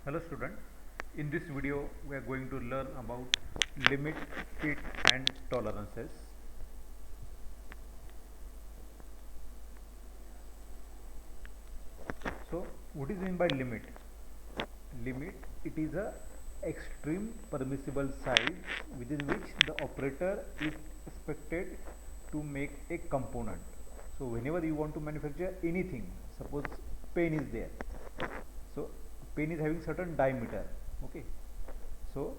Hello student, in this video we are going to learn about limit, fit and tolerances. So what is meant by limit? Limit, it is a extreme permissible size within which the operator is expected to make a component. So whenever you want to manufacture anything, suppose pen is there, so pen is having certain diameter, okay. So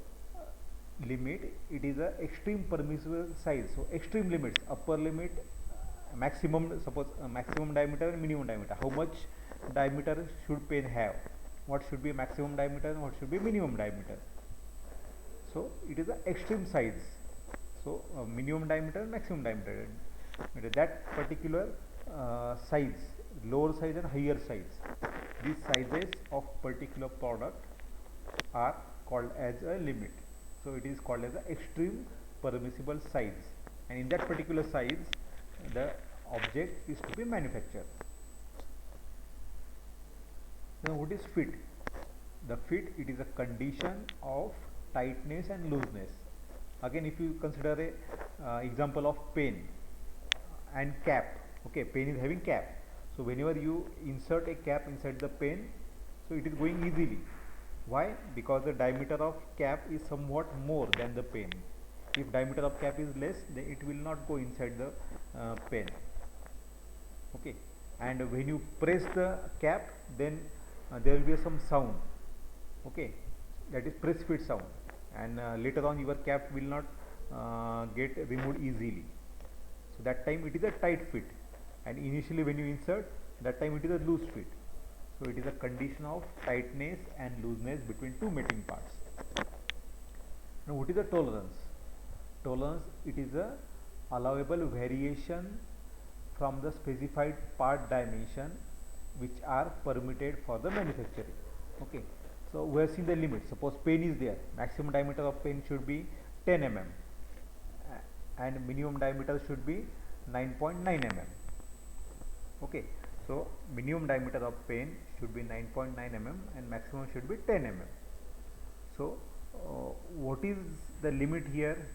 limit, it is a extreme permissible size. So extreme limits, upper limit, maximum, suppose maximum diameter and minimum diameter. How much diameter should pen have? What should be maximum diameter and what should be minimum diameter? So it is the extreme size. So minimum diameter and maximum diameter. That particular size, lower size and higher size, these sizes of particular product are called as a limit. So it is called as a extreme permissible size, and in that particular size the object is to be manufactured. Now what is fit? The fit, it is a condition of tightness and looseness. Again, if you consider a example of pen and cap, okay, pen is having cap. So whenever you insert a cap inside the pen, so it is going easily. Why? Because the diameter of cap is somewhat more than the pen. If diameter of cap is less, then it will not go inside the pen, okay. And when you press the cap, then there will be some sound, okay, that is press fit sound, and later on your cap will not get removed easily. So that time it is a tight fit, and initially when you insert, that time it is a loose fit. So it is a condition of tightness and looseness between two mating parts. Now what is the tolerance? Tolerance, it is a allowable variation from the specified part dimension which are permitted for the manufacturing, okay. So we have seen the limit. Suppose pen is there, maximum diameter of pen should be 10 mm and minimum diameter should be 9.9 mm, okay. So minimum diameter of pen should be 9.9 mm and maximum should be 10 mm. So what is the limit here?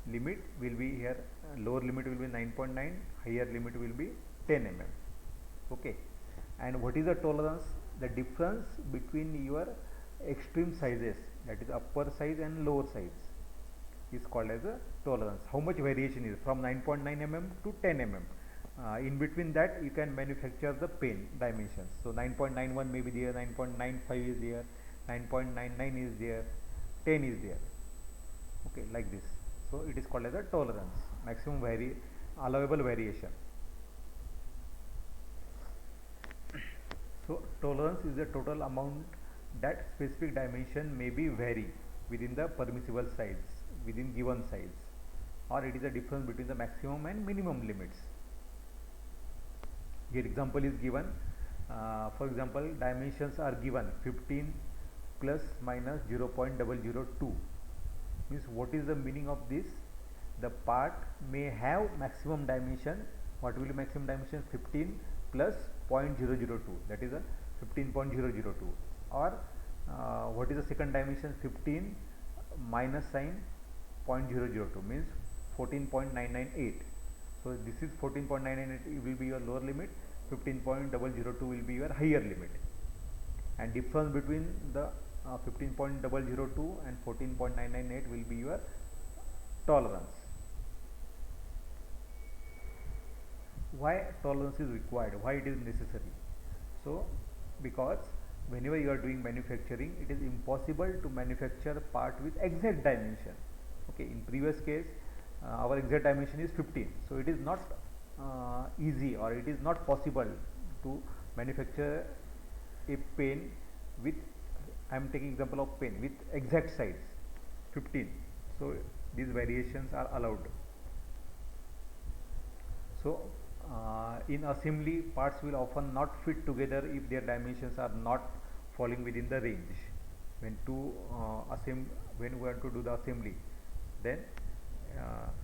Limit will be here, lower limit will be 9.9, higher limit will be 10 mm, okay. And what is the tolerance? The difference between your extreme sizes, that is upper size and lower size, is called as a tolerance. How much variation is from 9.9 mm to 10 mm. In between that you can manufacture the pen dimensions. So 9.91 may be there, 9.95 is there, 9.99 is there, 10 is there, okay, like this. So it is called as a tolerance, maximum allowable variation. So tolerance is the total amount that specific dimension may be vary within the permissible size, within given size, or it is a difference between the maximum and minimum limits. Here example is given. For example, dimensions are given 15 plus minus 0.002. Means what is the meaning of this? The part may have maximum dimension. What will be maximum dimension? 15 plus 0.002, that is a 15.002. Or what is the second dimension? 15 minus sign 0.002 means 14.998. So this is 14.998 will be your lower limit, 15.002 will be your higher limit, and difference between the 15.002 and 14.998 will be your tolerance. Why tolerance is required? Why it is necessary? So because whenever you are doing manufacturing, it is impossible to manufacture part with exact dimension, okay. In previous case, our exact dimension is 15, so it is not easy, or it is not possible to manufacture a pen with, I am taking example of pen with exact size 15. So these variations are allowed. So in assembly, parts will often not fit together if their dimensions are not falling within the range. When when we want to do the assembly, then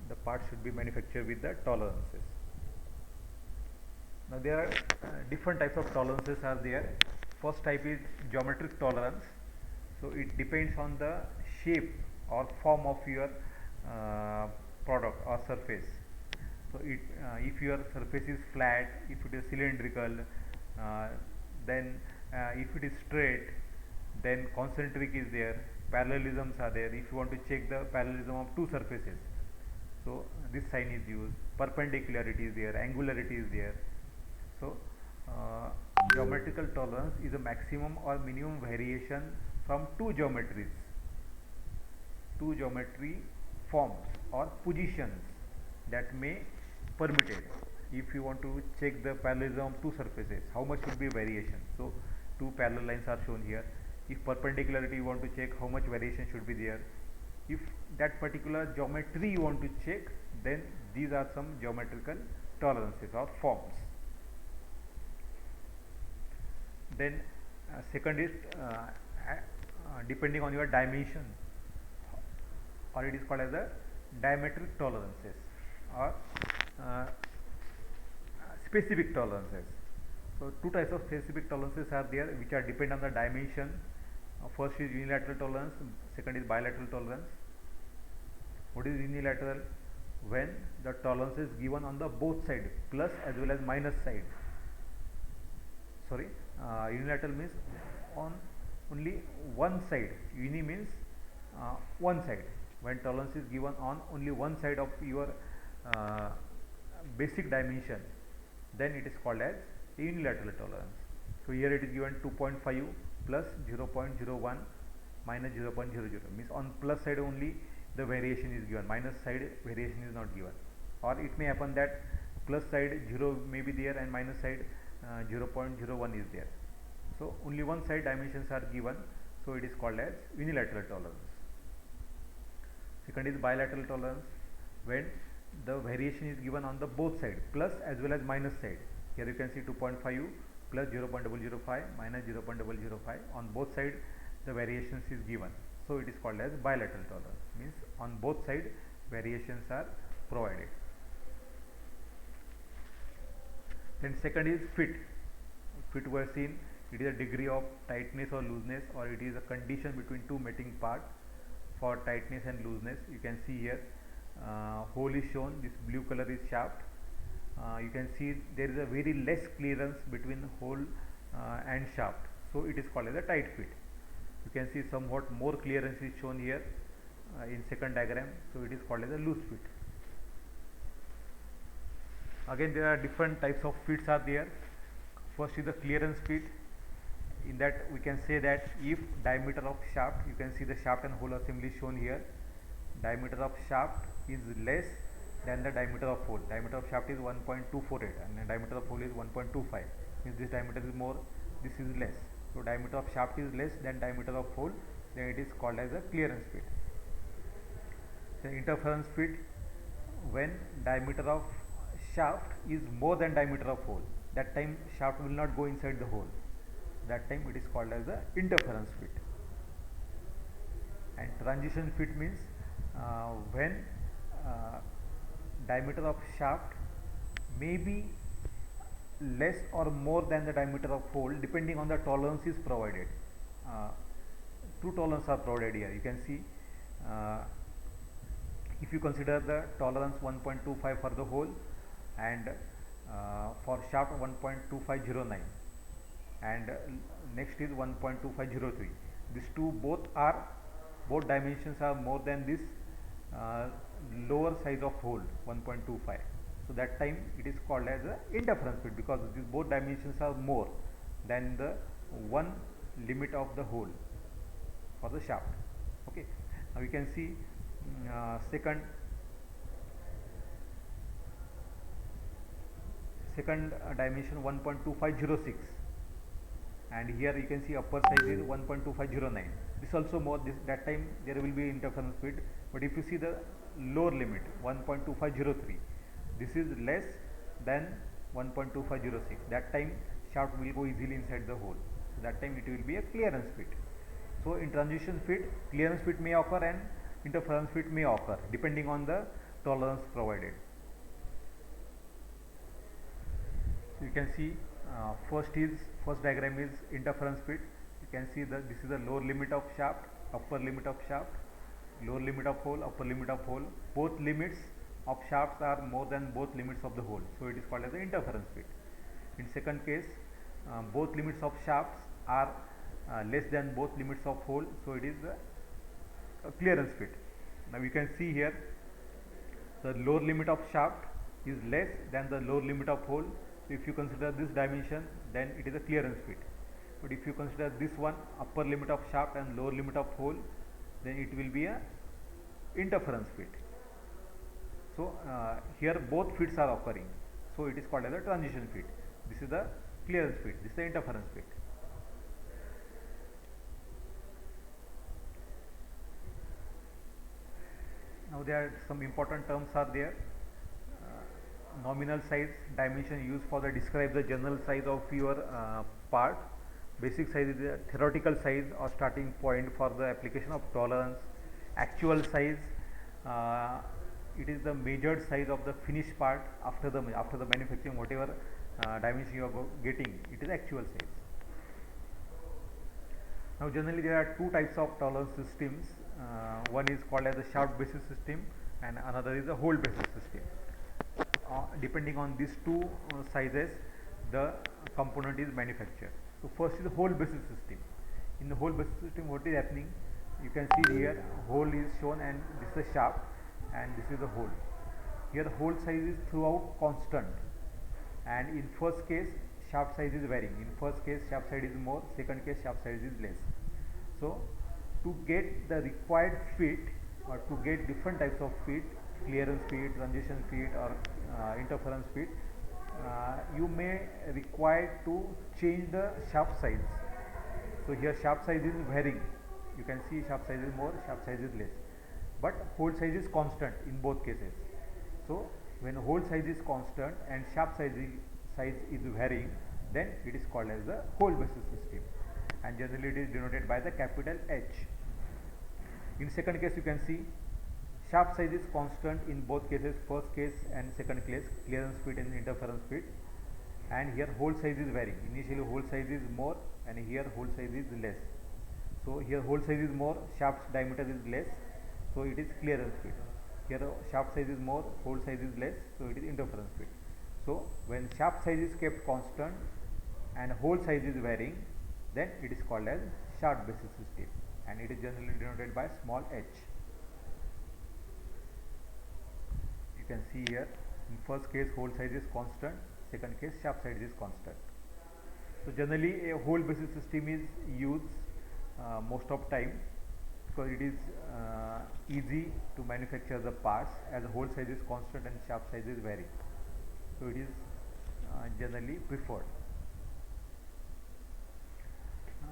the part should be manufactured with the tolerances. Now there are different types of tolerances are there. first type is geometric tolerance. So it depends on the shape or form of your product or surface. So if your surface is flat, if it is cylindrical, then if it is straight, then concentric is there, parallelisms are there. If you want to check the parallelism of two surfaces, so this sign is used. Perpendicularity is there, angularity is there. So geometrical tolerance is a maximum or minimum variation from two geometry forms or positions that may permitted. If you want to check the parallelism of two surfaces, how much should be variation? So two parallel lines are shown here. If perpendicularity you want to check, how much variation should be there? If that particular geometry you want to check, then these are some geometrical tolerances or forms. Then second is depending on your dimension, or it is called as the diametric tolerances or specific tolerances. So two types of specific tolerances are there, which are depend on the dimension. First is unilateral tolerance, second is bilateral tolerance. What is unilateral? When the tolerance is given on the both sides, plus as well as minus side. Sorry, unilateral means on only one side. Uni means one side. When tolerance is given on only one side of your basic dimension, then it is called as unilateral tolerance. So here it is given 2.5 plus 0.01 minus 0.00, means on plus side only the variation is given, minus side variation is not given. Or it may happen that plus side 0 may be there and minus side 0.01 is there. So only one side dimensions are given, so it is called as unilateral tolerance. Second is bilateral tolerance, when the variation is given on the both side, plus as well as minus side. Here you can see 2.5 plus 0.005 minus 0.005, on both side the variations is given, so it is called as bilateral tolerance, means on both side variations are provided. Then second is fit. Fit we have seen, it is a degree of tightness or looseness, or it is a condition between two mating parts for tightness and looseness. You can see here hole is shown, this blue color is shaft. You can see there is a very less clearance between hole and shaft, so it is called as a tight fit. You can see somewhat more clearance is shown here in second diagram, so it is called as a loose fit. Again, there are different types of fits are there. First is the clearance fit. In that we can say that if diameter of shaft, you can see the shaft and hole assembly shown here, diameter of shaft is less than the diameter of hole. Diameter of shaft is 1.248 and the diameter of hole is 1.25, means this diameter is more, this is less. So diameter of shaft is less than diameter of hole, then it is called as a clearance fit. The interference fit, when diameter of shaft is more than diameter of hole, that time shaft will not go inside the hole, that time it is called as the interference fit. And transition fit means when diameter of shaft may be less or more than the diameter of hole, depending on the tolerance is provided. Two tolerance are provided here. You can see if you consider the tolerance 1.25 for the hole and for shaft 1.2509 and next is 1.2503. These two both dimensions are more than this lower size of hole 1.25. So that time it is called as a interference fit, because these both dimensions are more than the one limit of the hole for the shaft. Okay, now you can see second dimension 1.2506, and here you can see upper size is 1.2509. This also more, that time there will be interference fit. But if you see the lower limit 1.2503, this is less than 1.2506, that time shaft will go easily inside the hole, so that time it will be a clearance fit. So in transition fit, clearance fit may occur and interference fit may occur depending on the tolerance provided. So you can see first diagram is interference fit. You can see that this is the lower limit of shaft, upper limit of shaft, lower limit of hole, upper limit of hole. Both limits of shafts are more than both limits of the hole, so it is called as the interference fit. In second case, both limits of shafts are less than both limits of hole, so it is a clearance fit. Now you can see here the lower limit of shaft is less than the lower limit of hole. So if you consider this dimension, then it is a clearance fit. But if you consider this one, upper limit of shaft and lower limit of hole, then it will be a interference fit. So here both fits are occurring, so it is called as a transition fit. This is the clearance fit, this is the interference fit. Now there are some important terms are there. Nominal size, dimension used for the describe the general size of your part. Basic size is the theoretical size or starting point for the application of tolerance. Actual size, it is the measured size of the finished part after the manufacturing, whatever dimension you are getting, it is actual size. Now generally there are two types of tolerance systems. One is called as a shaft basis system and another is a hole basis system. Depending on these two sizes, the component is manufactured. So first is the hole basis system. In the hole basis system, what is happening? You can see here hole is shown and this is the shaft and this is the hole. Here hole size is throughout constant, and in first case shaft size is varying. In first case shaft size is more, second case shaft size is less. So to get the required fit or to get different types of fit, clearance fit, transition fit or interference fit, you may require to change the shaft size. So here shaft size is varying. You can see shaft size is more, shaft size is less, but hole size is constant in both cases. So when hole size is constant and shaft size is varying, then it is called as the hole basis system, and generally it is denoted by the capital H. In second case, you can see shaft size is constant in both cases, first case and second case, clearance fit and interference fit, and here hole size is varying. Initially hole size is more and here hole size is less. So here hole size is more, shaft diameter is less, so it is clearance fit. Here shaft size is more, hole size is less, so it is interference fit. So when shaft size is kept constant and hole size is varying, then it is called as shaft basis system, and it is generally denoted by small h. You can see here in first case hole size is constant, second case shaft size is constant. So generally a hole basis system is used most of time because it is easy to manufacture the parts as the hole size is constant and shaft size is varying. So it is generally preferred.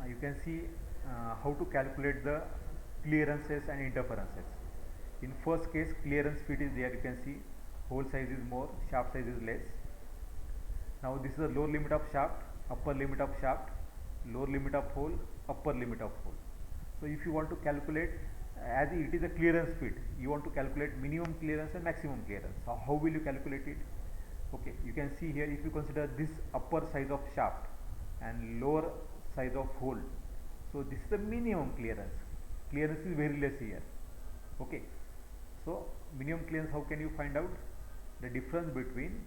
You can see how to calculate the clearances and interferences. In first case clearance fit is there, you can see hole size is more, shaft size is less. Now this is the lower limit of shaft, upper limit of shaft, lower limit of hole, upper limit of hole. So if you want to calculate, as it is a clearance fit, you want to calculate minimum clearance and maximum clearance. So how will you calculate it? Okay, you can see here if you consider this upper size of shaft and lower size of hole, so this is the minimum clearance. Clearance is very less here. Okay, so minimum clearance, how can you find out? The difference between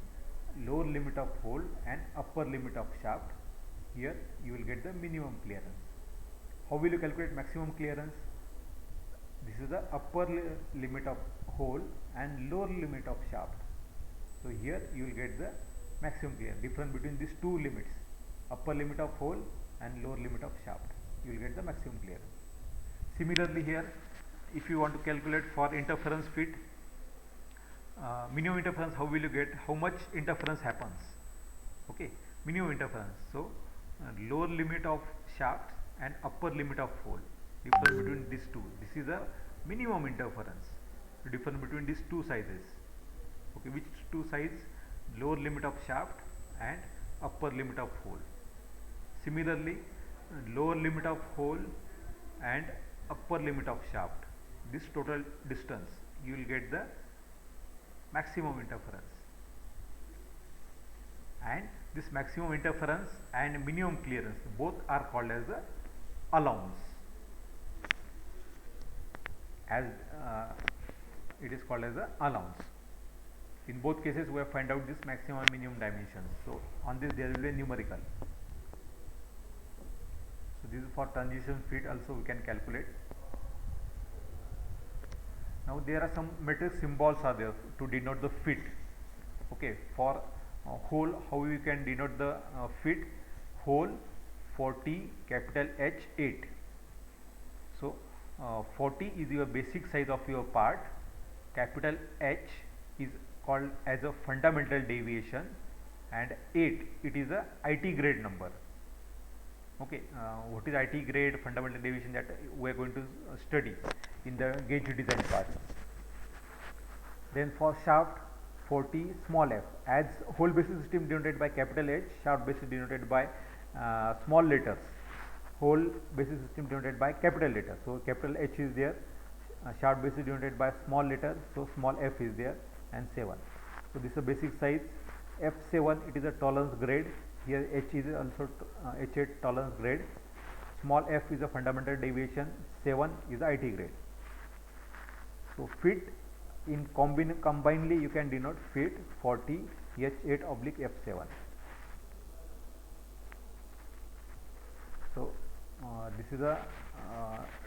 lower limit of hole and upper limit of shaft. Here you will get the minimum clearance. How will you calculate maximum clearance? This is the upper limit of hole and lower limit of shaft. So here you will get the maximum clearance, difference between these two limits, upper limit of hole and lower limit of shaft. You will get the maximum clearance. Similarly here, if you want to calculate for interference fit, minimum interference, how will you get? How much interference happens? Okay, minimum interference. So lower limit of shaft and upper limit of hole, difference between these two. This is a minimum interference, the difference between these two sizes. Okay, which two sizes? Lower limit of shaft and upper limit of hole. Similarly, lower limit of hole and upper limit of shaft, this total distance, you will get the maximum interference. And this maximum interference and minimum clearance both are called as the allowance, as it is called as the allowance. In both cases we have find out this maximum and minimum dimensions. So on this there will be a numerical. So this is for transition fit also we can calculate. Now there are some metric symbols are there to denote the fit. Okay, for hole, how we can denote the fit? Hole 40 capital H 8. So 40 is your basic size of your part, capital H is called as a fundamental deviation, and 8 it is a IT grade number. Okay, what is IT grade fundamental deviation, that we are going to study in the gauge design part. Then for shaft 40 small f, as whole basis system denoted by capital H, shaft basis denoted by small letters, whole basis system denoted by capital letter. So capital H is there, shaft basis denoted by small letter, so small f is there, and 7. So this is a basic size. F7 it is a tolerance grade. Here H is also H8 tolerance grade. Small f is a fundamental deviation. 7 is IT grade. So fit in combinedly you can denote fit 40 H8 oblique F7. So this is a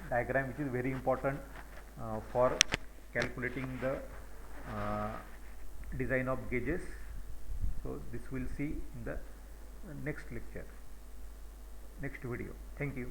diagram which is very important for calculating the design of gauges. So this we'll see in the next lecture, next video. Thank you.